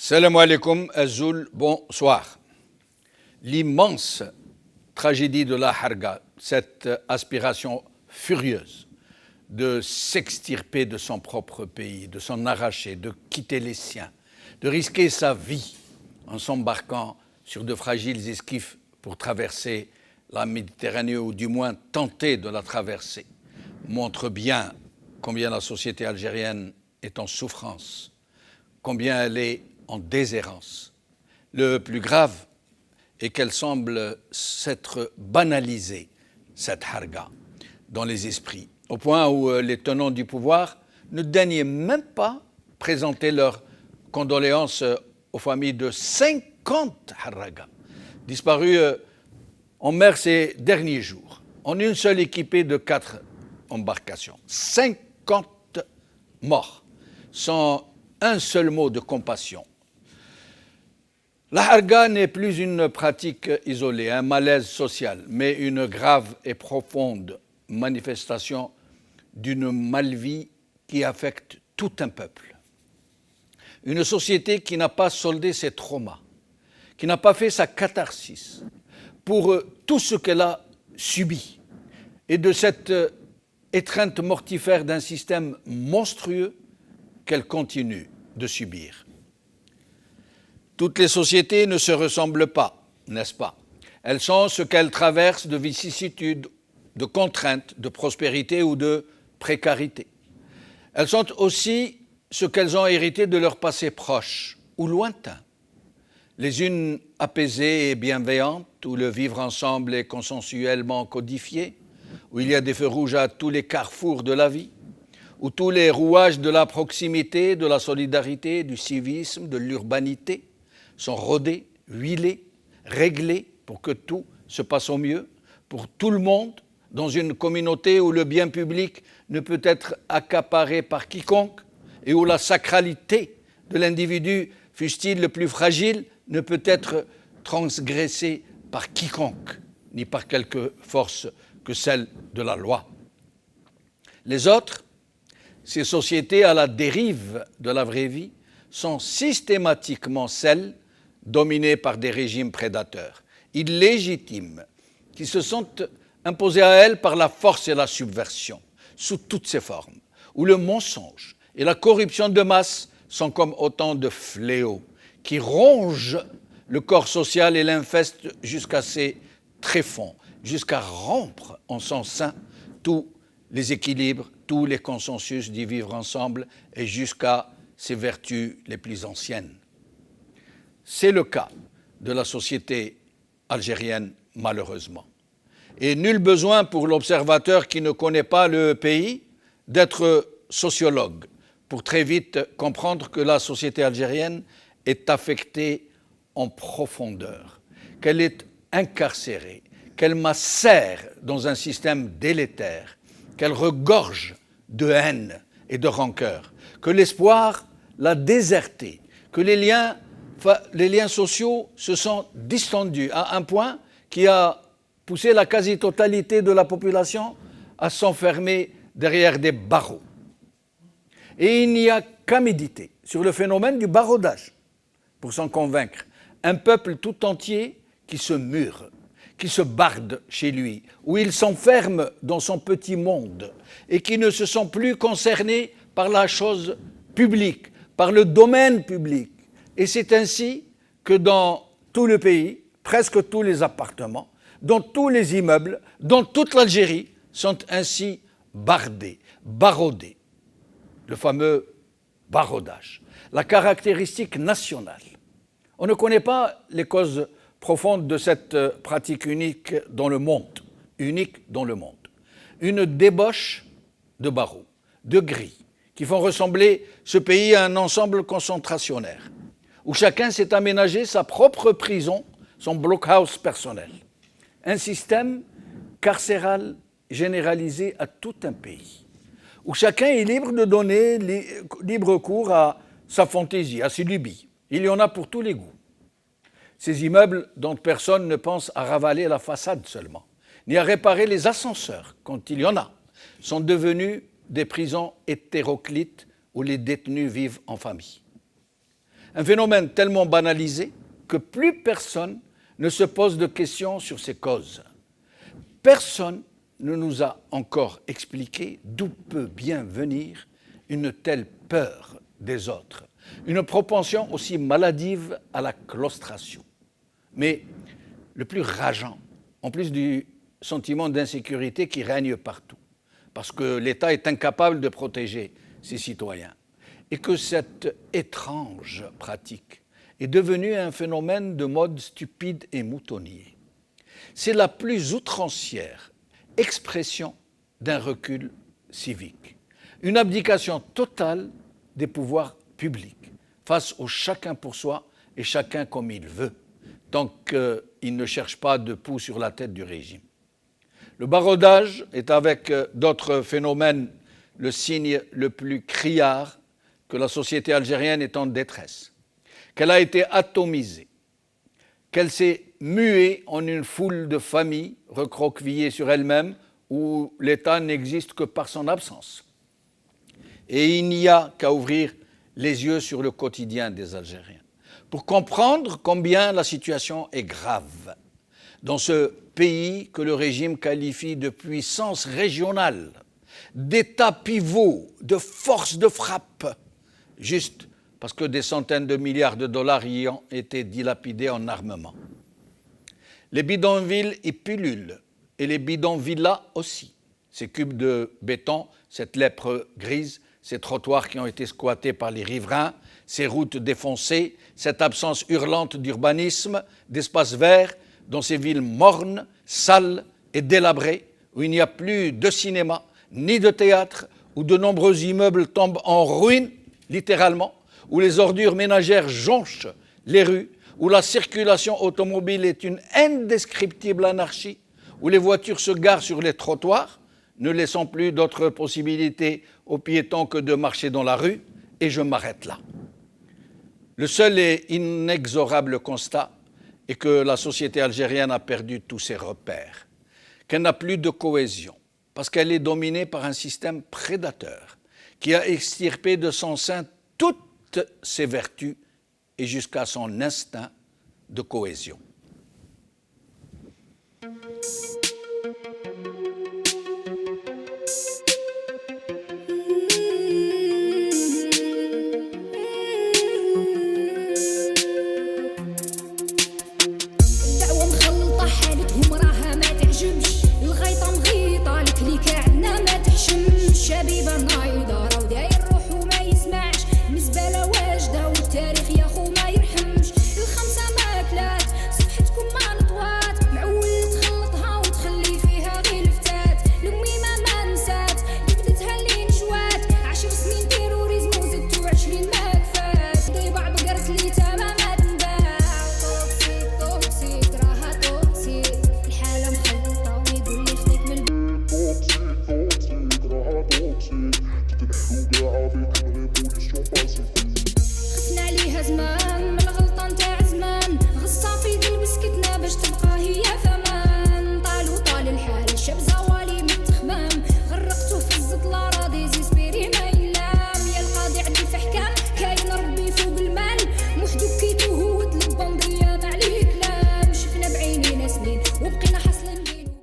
Salam alaikum, Azoul, bonsoir. L'immense tragédie de la Harga, cette aspiration furieuse de s'extirper de son propre pays, de s'en arracher, de quitter les siens, de risquer sa vie en s'embarquant sur de fragiles esquifs pour traverser la Méditerranée, ou du moins tenter de la traverser, montre bien combien la société algérienne est en souffrance, combien elle est en déshérence. Le plus grave est qu'elle semble s'être banalisée, cette harga, dans les esprits, au point où les tenants du pouvoir ne daignent même pas présenter leurs condoléances aux familles de 50 harragas disparus en mer ces derniers jours, en une seule équipée de 4 embarcations. 50 morts, sans un seul mot de compassion. La harga n'est plus une pratique isolée, un malaise social, mais une grave et profonde manifestation d'une malvie qui affecte tout un peuple. Une société qui n'a pas soldé ses traumas, qui n'a pas fait sa catharsis pour tout ce qu'elle a subi, et de cette étreinte mortifère d'un système monstrueux qu'elle continue de subir. Toutes les sociétés ne se ressemblent pas, n'est-ce pas? Elles sont ce qu'elles traversent de vicissitudes, de contraintes, de prospérité ou de précarité. Elles sont aussi ce qu'elles ont hérité de leur passé proche ou lointain. Les unes apaisées et bienveillantes, où le vivre ensemble est consensuellement codifié, où il y a des feux rouges à tous les carrefours de la vie, où tous les rouages de la proximité, de la solidarité, du civisme, de l'urbanité sont rodés, huilés, réglés pour que tout se passe au mieux, pour tout le monde, dans une communauté où le bien public ne peut être accaparé par quiconque et où la sacralité de l'individu, fût-il le plus fragile, ne peut être transgressée par quiconque, ni par quelque force que celle de la loi. Les autres, ces sociétés à la dérive de la vraie vie, sont systématiquement celles dominées par des régimes prédateurs, illégitimes, qui se sont imposés à elles par la force et la subversion, sous toutes ses formes, où le mensonge et la corruption de masse sont comme autant de fléaux qui rongent le corps social et l'infestent jusqu'à ses tréfonds, jusqu'à rompre en son sein tous les équilibres, tous les consensus d'y vivre ensemble et jusqu'à ses vertus les plus anciennes. C'est le cas de la société algérienne, malheureusement. Et nul besoin pour l'observateur qui ne connaît pas le pays d'être sociologue pour très vite comprendre que la société algérienne est affectée en profondeur, qu'elle est incarcérée, qu'elle macère dans un système délétère, qu'elle regorge de haine et de rancœur, que l'espoir l'a désertée, que les liens sociaux se sont distendus à un point qui a poussé la quasi-totalité de la population à s'enfermer derrière des barreaux. Et il n'y a qu'à méditer sur le phénomène du baroudage pour s'en convaincre. Un peuple tout entier qui se mure, qui se barde chez lui, où il s'enferme dans son petit monde et qui ne se sent plus concerné par la chose publique, par le domaine public. Et c'est ainsi que dans tout le pays, presque tous les appartements, dans tous les immeubles, dans toute l'Algérie, sont ainsi bardés, baraudés. Le fameux baroudage, la caractéristique nationale. On ne connaît pas les causes profondes de cette pratique unique dans le monde. Une débauche de barreaux, de grilles, qui font ressembler ce pays à un ensemble concentrationnaire, où chacun s'est aménagé sa propre prison, son blockhouse personnel. Un système carcéral généralisé à tout un pays, où chacun est libre de donner libre cours à sa fantaisie, à ses lubies. Il y en a pour tous les goûts. Ces immeubles dont personne ne pense à ravaler la façade seulement, ni à réparer les ascenseurs, quand il y en a, sont devenus des prisons hétéroclites où les détenus vivent en famille. Un phénomène tellement banalisé que plus personne ne se pose de questions sur ses causes. Personne ne nous a encore expliqué d'où peut bien venir une telle peur des autres, une propension aussi maladive à la claustration. Mais le plus rageant, en plus du sentiment d'insécurité qui règne partout, parce que l'État est incapable de protéger ses citoyens, et que cette étrange pratique est devenue un phénomène de mode stupide et moutonnier. C'est la plus outrancière expression d'un recul civique, une abdication totale des pouvoirs publics face au chacun pour soi et chacun comme il veut, tant qu'il ne cherche pas de pouls sur la tête du régime. Le baroudage est, avec d'autres phénomènes, le signe le plus criard que la société algérienne est en détresse, qu'elle a été atomisée, qu'elle s'est muée en une foule de familles recroquevillées sur elles-mêmes où l'État n'existe que par son absence. Et il n'y a qu'à ouvrir les yeux sur le quotidien des Algériens pour comprendre combien la situation est grave dans ce pays que le régime qualifie de puissance régionale, d'État pivot, de force de frappe, juste parce que des centaines de milliards de dollars y ont été dilapidés en armement. Les bidonvilles y pullulent, et les bidonvillas aussi. Ces cubes de béton, cette lèpre grise, ces trottoirs qui ont été squattés par les riverains, ces routes défoncées, cette absence hurlante d'urbanisme, d'espaces verts, dans ces villes mornes, sales et délabrées, où il n'y a plus de cinéma, ni de théâtre, où de nombreux immeubles tombent en ruine, littéralement, où les ordures ménagères jonchent les rues, où la circulation automobile est une indescriptible anarchie, où les voitures se garent sur les trottoirs, ne laissant plus d'autres possibilités aux piétons que de marcher dans la rue, et je m'arrête là. Le seul et inexorable constat est que la société algérienne a perdu tous ses repères, qu'elle n'a plus de cohésion, parce qu'elle est dominée par un système prédateur qui a extirpé de son sein toutes ses vertus et jusqu'à son instinct de cohésion.